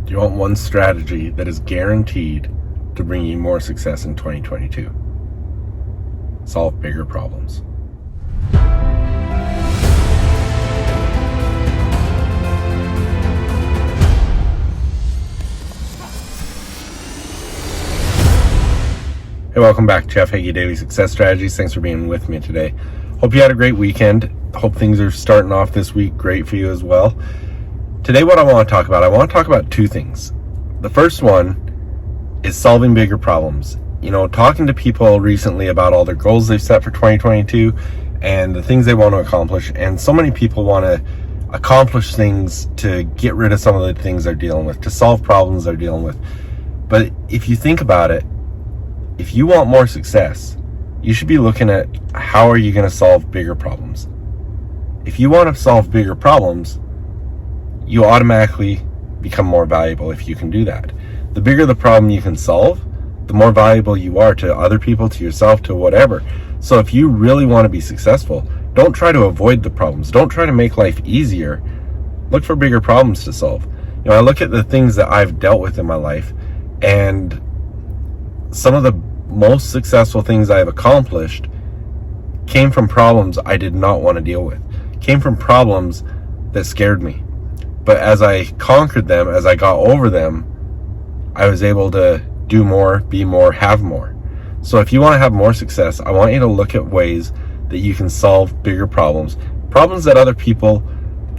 Do you want one strategy that is guaranteed to bring you more success in 2022? Solve bigger problems. Hey, welcome back. Jeff Heggie, Daily Success Strategies. Thanks for being with me today. Hope you had a great weekend. Hope things are starting off this week great for you as well. Today, what I want to talk about two things. The first one is solving bigger problems. Talking to people recently about all their goals they've set for 2022 and the things they want to accomplish. And so many people want to accomplish things to get rid of some of the things they're dealing with, to solve problems they're dealing with. But if you think about it, if you want more success, you should be looking at how are you going to solve bigger problems. If you want to solve bigger problems, you automatically become more valuable if you can do that. The bigger the problem you can solve, the more valuable you are to other people, to yourself, to whatever. So if you really want to be successful, don't try to avoid the problems. Don't try to make life easier. Look for bigger problems to solve. I look at the things that I've dealt with in my life, and some of the most successful things I've accomplished came from problems I did not want to deal with, came from problems that scared me. But as I conquered them, as I got over them, I was able to do more, be more, have more. So if you want to have more success, I want you to look at ways that you can solve bigger problems that other people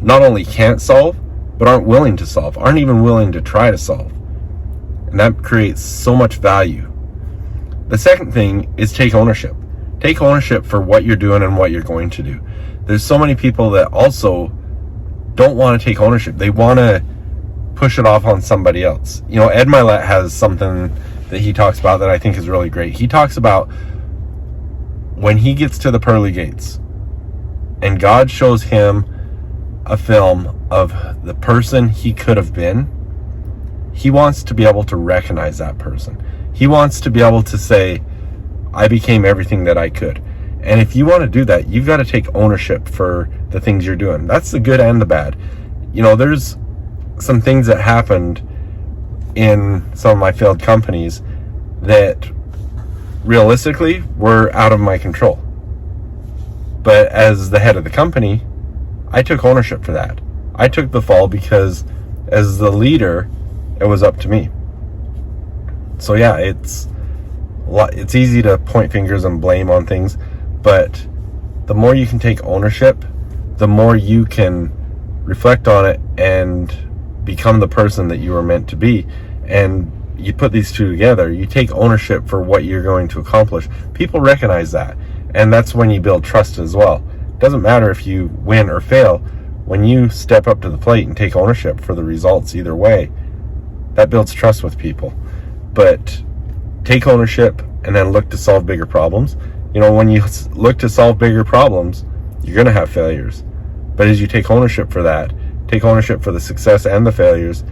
not only can't solve, but aren't willing to solve, aren't even willing to try to solve. And that creates so much value. The second thing is take ownership. Take ownership for what you're doing and what you're going to do. There's so many people that also don't want to take ownership. They want to push it off on somebody else. Ed Milet has something that he talks about that I think is really great. He talks about when he gets to the pearly gates and God shows him a film of the person he could have been, he wants to be able to recognize that person. He wants to be able to say, I became everything that I could. And if you want to do that, you've got to take ownership for the things you're doing. That's the good and the bad. There's some things that happened in some of my failed companies that realistically were out of my control. But as the head of the company, I took ownership for that. I took the fall because as the leader, it was up to me. So yeah, it's easy to point fingers and blame on things, but the more you can take ownership, the more you can reflect on it and become the person that you were meant to be. And you put these two together, you take ownership for what you're going to accomplish. People recognize that, and that's when you build trust as well. It doesn't matter if you win or fail. When you step up to the plate and take ownership for the results either way, that builds trust with people. But take ownership and then look to solve bigger problems. When you look to solve bigger problems, you're going to have failures. But as you take ownership for that, take ownership for the success and the failures,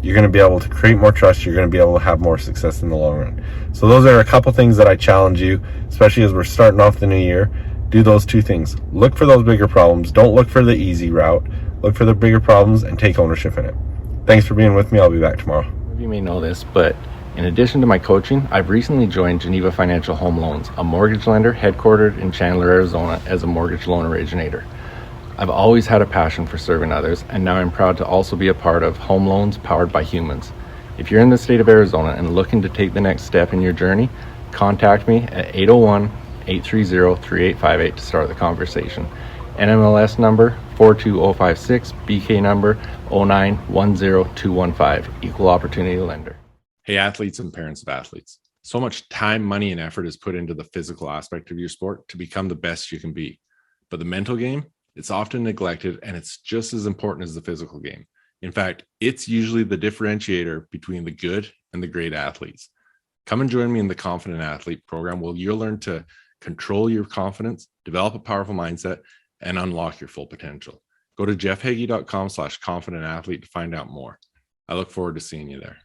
you're going to be able to create more trust. You're going to be able to have more success in the long run. So those are a couple things that I challenge you, especially as we're starting off the new year. Do those two things. Look for those bigger problems. Don't look for the easy route. Look for the bigger problems and take ownership in it. Thanks for being with me. I'll be back tomorrow. You may know this, but in addition to my coaching, I've recently joined Geneva Financial Home Loans, a mortgage lender headquartered in Chandler, Arizona, as a mortgage loan originator. I've always had a passion for serving others, and now I'm proud to also be a part of Home Loans Powered by Humans. If you're in the state of Arizona and looking to take the next step in your journey, contact me at 801-830-3858 to start the conversation. NMLS number 42056, BK number 0910215, Equal Opportunity Lender. Hey, athletes and parents of athletes. So much time, money, and effort is put into the physical aspect of your sport to become the best you can be. But the mental game, it's often neglected, and it's just as important as the physical game. In fact, it's usually the differentiator between the good and the great athletes. Come and join me in the Confident Athlete program where you'll learn to control your confidence, develop a powerful mindset, and unlock your full potential. Go to jeffheggie.com/confidentathlete to find out more. I look forward to seeing you there.